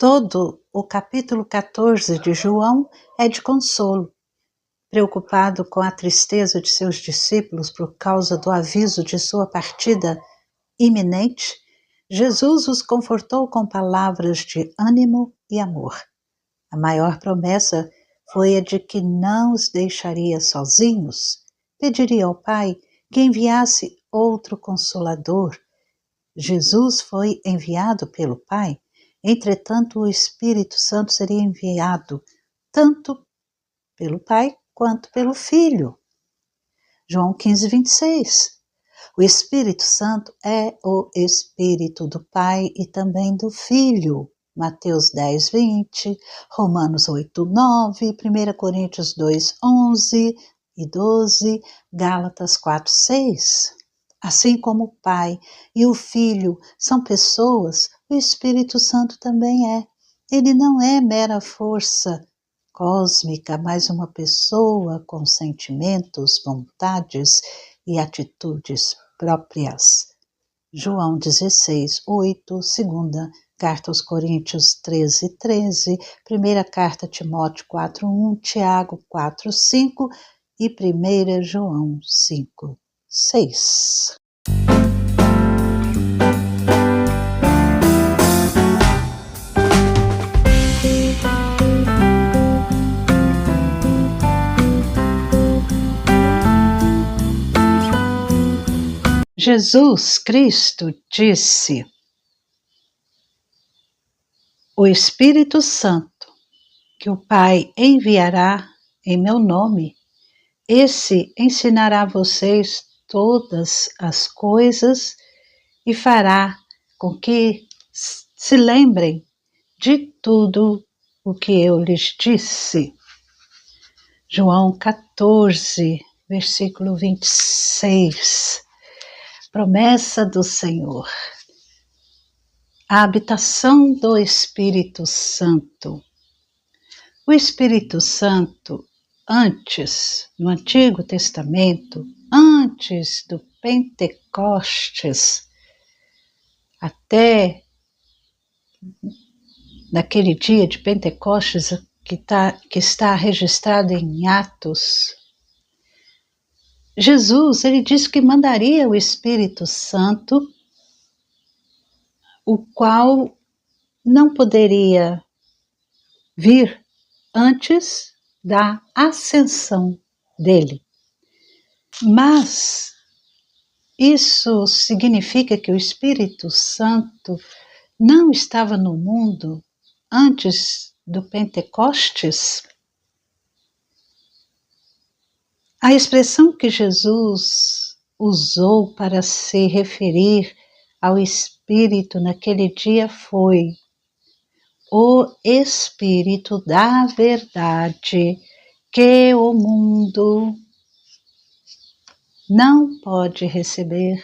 Todo o capítulo 14 de João é de consolo. Preocupado com a tristeza de seus discípulos por causa do aviso de sua partida iminente, Jesus os confortou com palavras de ânimo e amor. A maior promessa foi a de que não os deixaria sozinhos. Pediria ao Pai que enviasse outro Consolador. Jesus foi enviado pelo Pai, entretanto o Espírito Santo seria enviado tanto pelo Pai quanto pelo Filho. João 15, 26. O Espírito Santo é o Espírito do Pai e também do Filho. Mateus 10, 20, Romanos 8, 9, 1 Coríntios 2, 11 e 12, Gálatas 4, 6. Assim como o Pai e o Filho são pessoas, o Espírito Santo também é. Ele não é mera força cósmica, mas uma pessoa com sentimentos, vontades e atitudes próprias. João 16, 8, 2 Carta aos Coríntios 13, 13, 1 Carta a Timóteo 4, 1, Tiago 4, 5 e 1 João 5, 6. Jesus Cristo disse: o Espírito Santo, que o Pai enviará em meu nome, esse ensinará a vocês todas as coisas e fará com que se lembrem de tudo o que eu lhes disse. João 14, versículo 26. Promessa do Senhor. A habitação do Espírito Santo. O Espírito Santo, antes, no Antigo Testamento, antes do Pentecostes, até naquele dia de Pentecostes que está registrado em Atos, Jesus, ele disse que mandaria o Espírito Santo, o qual não poderia vir antes da ascensão dele. Mas isso significa que o Espírito Santo não estava no mundo antes do Pentecostes? A expressão que Jesus usou para se referir ao Espírito naquele dia foi o Espírito da verdade que o mundo não pode receber,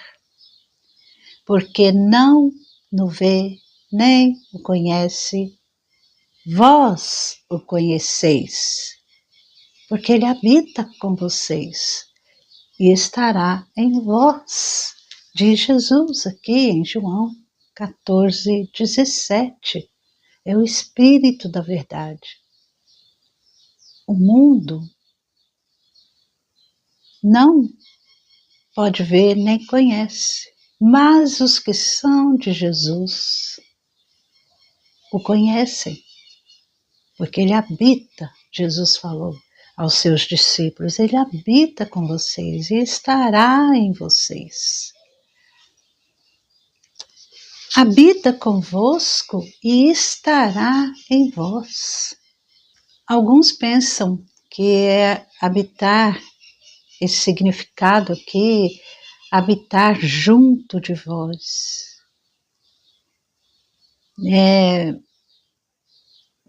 porque não o vê nem o conhece. Vós o conheceis, porque ele habita com vocês e estará em vós, diz Jesus aqui em João 14, 17. É o Espírito da verdade. O mundo não pode ver nem conhece, mas os que são de Jesus o conhecem, porque ele habita, Jesus falou aos seus discípulos, ele habita com vocês e estará em vocês. Habita convosco e estará em vós. Alguns pensam que é habitar, esse significado aqui, habitar junto de vós.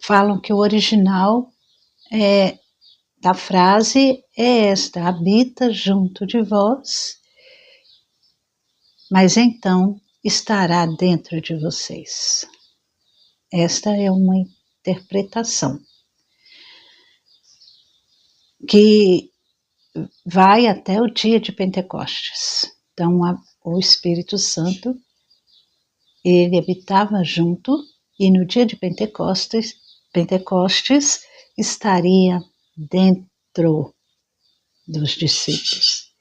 Falam que o original da frase é esta: habita junto de vós, mas então estará dentro de vocês. Esta é uma interpretação que vai até o dia de Pentecostes. Então, o Espírito Santo, ele habitava junto E no dia de Pentecostes estaria dentro dos discípulos.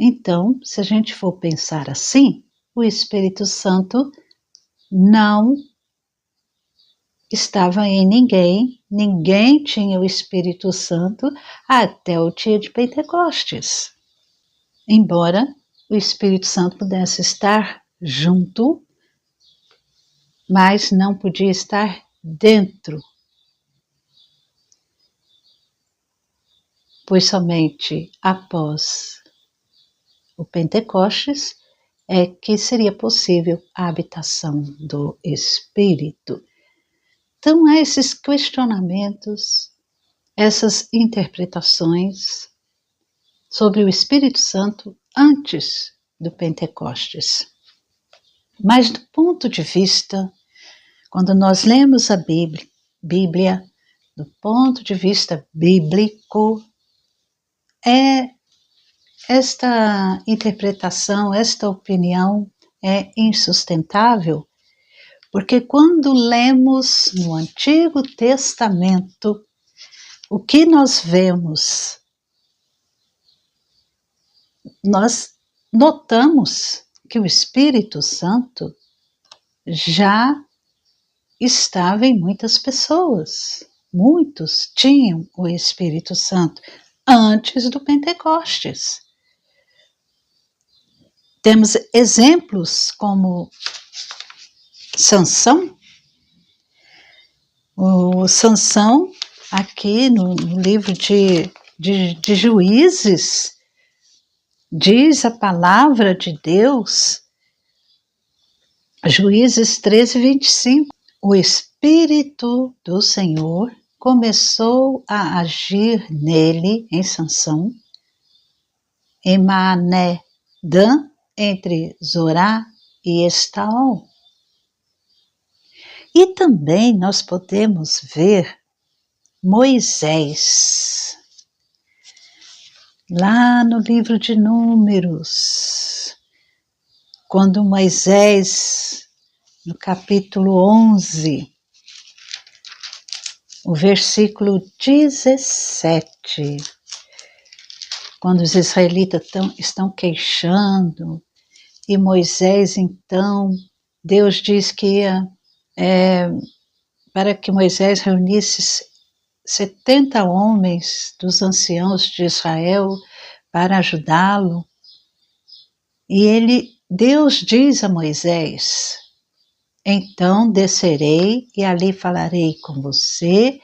Então, se a gente for pensar assim, o Espírito Santo não estava em ninguém, ninguém tinha o Espírito Santo até o dia de Pentecostes. Embora o Espírito Santo pudesse estar junto, mas não podia estar dentro, pois somente após o Pentecostes é que seria possível a habitação do Espírito. Então, há esses questionamentos, essas interpretações sobre o Espírito Santo antes do Pentecostes. Mas do ponto de vista, quando nós lemos a Bíblia, do ponto de vista bíblico, esta interpretação, esta opinião é insustentável, porque quando lemos no Antigo Testamento, o que nós vemos? Nós notamos que o Espírito Santo já estava em muitas pessoas. Muitos tinham o Espírito Santo antes do Pentecostes. Temos exemplos como Sansão. O Sansão, aqui no livro de Juízes, diz a palavra de Deus, Juízes 13, 25. O Espírito do Senhor começou a agir nele, em Sansão, em Maanedã, entre Zorá e Estaol. E também nós podemos ver Moisés, lá no livro de Números, quando Moisés, no capítulo 11, o versículo 17, quando os israelitas estão queixando, e Moisés, então, Deus diz que ia, para que Moisés reunisse 70 homens dos anciãos de Israel para ajudá-lo. E Deus diz a Moisés: então descerei e ali falarei com você,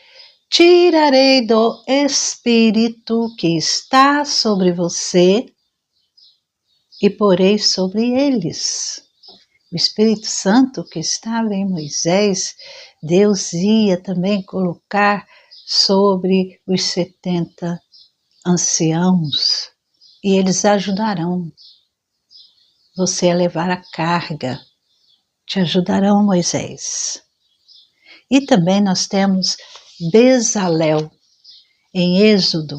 tirarei do Espírito que está sobre você e porei sobre eles. O Espírito Santo que estava em Moisés, Deus ia também colocar sobre os 70 anciãos, e eles ajudarão você a levar a carga, te ajudarão, Moisés. E também nós temos Bezalel, em Êxodo,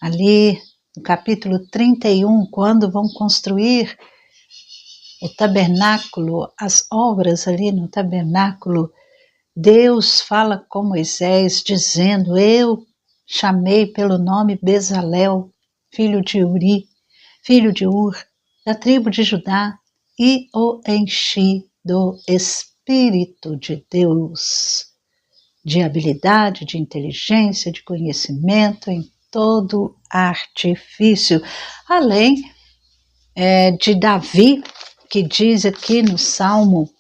ali no capítulo 31, quando vão construir o tabernáculo, as obras ali no tabernáculo, Deus fala com Moisés dizendo: eu chamei pelo nome Bezalel, filho de Uri, filho de Ur, da tribo de Judá, e o enchi do Espírito de Deus, de habilidade, de inteligência, de conhecimento em todo artifício, além de Davi, que diz aqui no Salmo,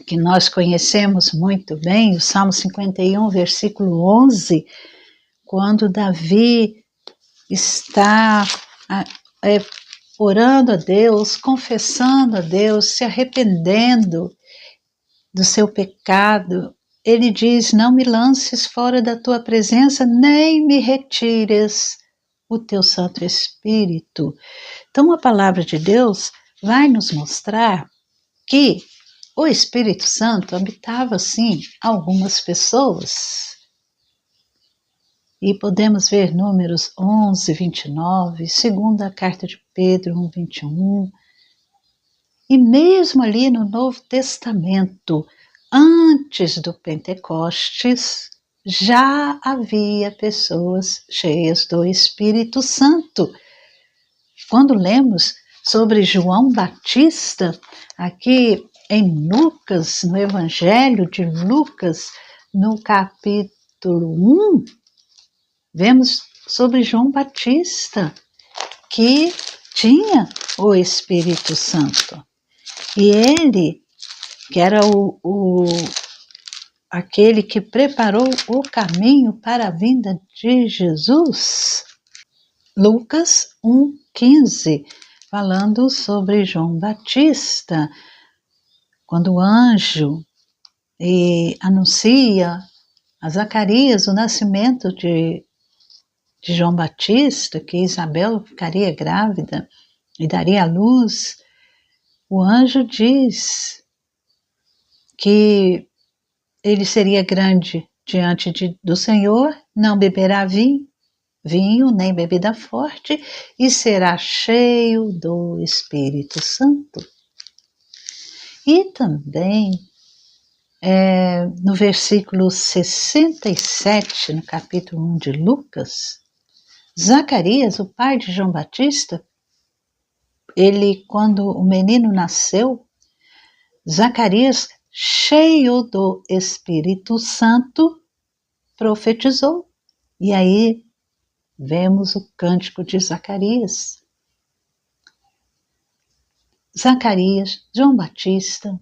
que nós conhecemos muito bem, o Salmo 51, versículo 11, quando Davi está orando a Deus, confessando a Deus, se arrependendo do seu pecado, ele diz: não me lances fora da tua presença, nem me retires o teu Santo Espírito. Então a palavra de Deus vai nos mostrar que o Espírito Santo habitava, sim, algumas pessoas. E podemos ver Números 11, 29, segunda carta de Pedro 1, 21. E mesmo ali no Novo Testamento, antes do Pentecostes, já havia pessoas cheias do Espírito Santo. Quando lemos sobre João Batista, aqui em Lucas, no Evangelho de Lucas, no capítulo 1, vemos sobre João Batista, que tinha o Espírito Santo. E ele, que era aquele que preparou o caminho para a vinda de Jesus. Lucas 1,15, falando sobre João Batista, quando o anjo anuncia a Zacarias o nascimento de João Batista, que Isabel ficaria grávida e daria à luz, o anjo diz que ele seria grande diante do Senhor, não beberá vinho nem bebida forte, e será cheio do Espírito Santo. E também, no versículo 67, no capítulo 1 de Lucas, Zacarias, o pai de João Batista, quando o menino nasceu, Zacarias, cheio do Espírito Santo, profetizou. E aí vemos o cântico de Zacarias. Zacarias, João Batista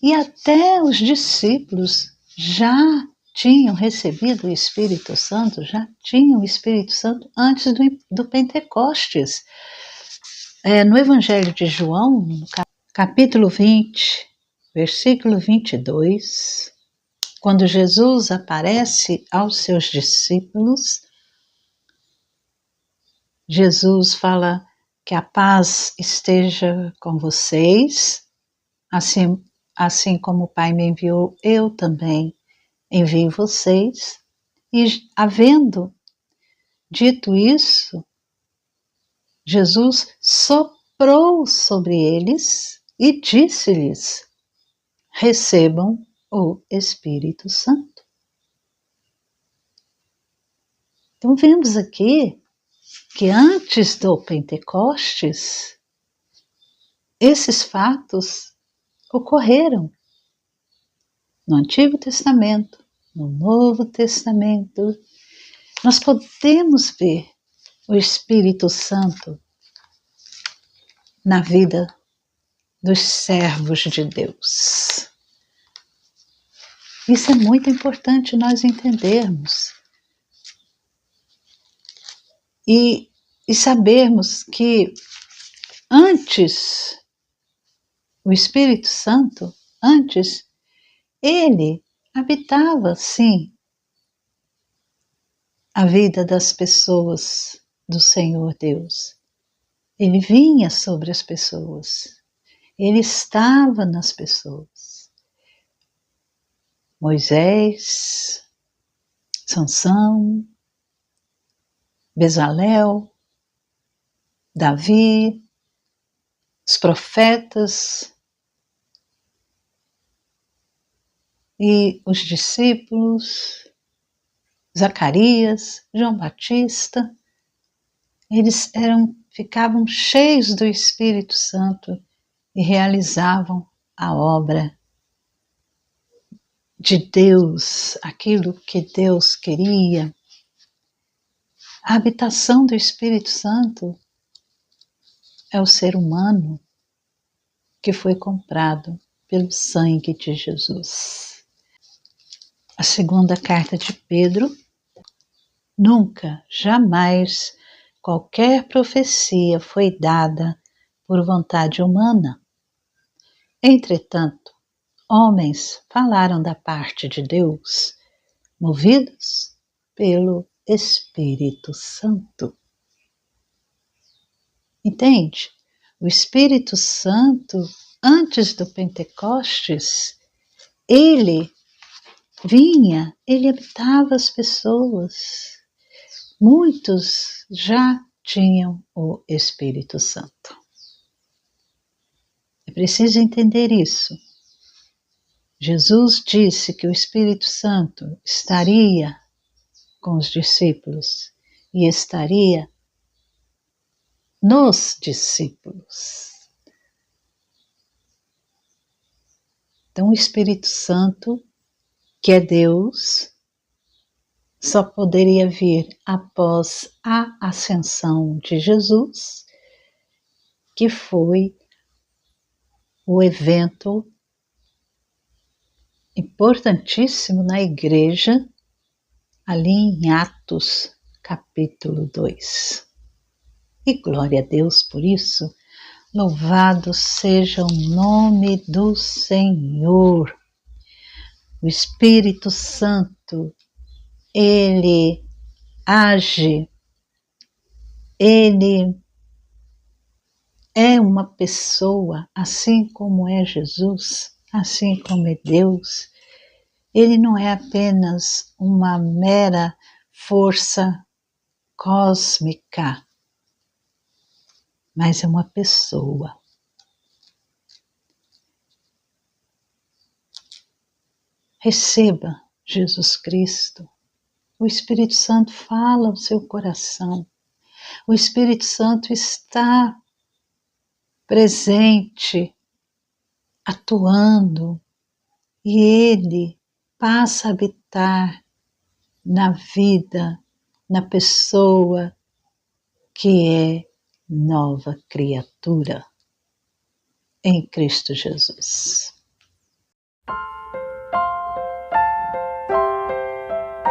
e até os discípulos já tinham recebido o Espírito Santo, já tinham o Espírito Santo antes do Pentecostes. No Evangelho de João, no capítulo 20, versículo 22, quando Jesus aparece aos seus discípulos, Jesus fala que a paz esteja com vocês, assim como o Pai me enviou, eu também envio vocês. E havendo dito isso, Jesus soprou sobre eles e disse-lhes: recebam o Espírito Santo. Então vemos aqui que antes do Pentecostes, esses fatos ocorreram no Antigo Testamento, no Novo Testamento. Nós podemos ver o Espírito Santo na vida dos servos de Deus. Isso é muito importante nós entendermos e sabermos que antes, o Espírito Santo, antes, ele habitava, sim, a vida das pessoas do Senhor Deus. Ele vinha sobre as pessoas. Ele estava nas pessoas. Moisés, Sansão, Bezalel, Davi, os profetas e os discípulos, Zacarias, João Batista, eles ficavam cheios do Espírito Santo e realizavam a obra de Deus, aquilo que Deus queria. A habitação do Espírito Santo é o ser humano que foi comprado pelo sangue de Jesus. A segunda carta de Pedro: nunca, jamais, qualquer profecia foi dada por vontade humana. Entretanto, homens falaram da parte de Deus, movidos pelo Espírito Santo. Entende? O Espírito Santo, antes do Pentecostes, ele vinha, ele habitava as pessoas. Muitos já tinham o Espírito Santo. É preciso entender isso. Jesus disse que o Espírito Santo estaria com os discípulos e estaria nos discípulos. Então, o Espírito Santo, que é Deus, só poderia vir após a ascensão de Jesus, que foi o evento importantíssimo na igreja, ali em Atos, capítulo 2. E glória a Deus por isso, louvado seja o nome do Senhor. O Espírito Santo, ele age, ele é uma pessoa, assim como é Jesus, assim como é Deus. Ele não é apenas uma mera força cósmica, mas é uma pessoa. Receba Jesus Cristo. O Espírito Santo fala ao seu coração. O Espírito Santo está presente, atuando, e ele passa a habitar na vida, na pessoa que é nova criatura em Cristo Jesus.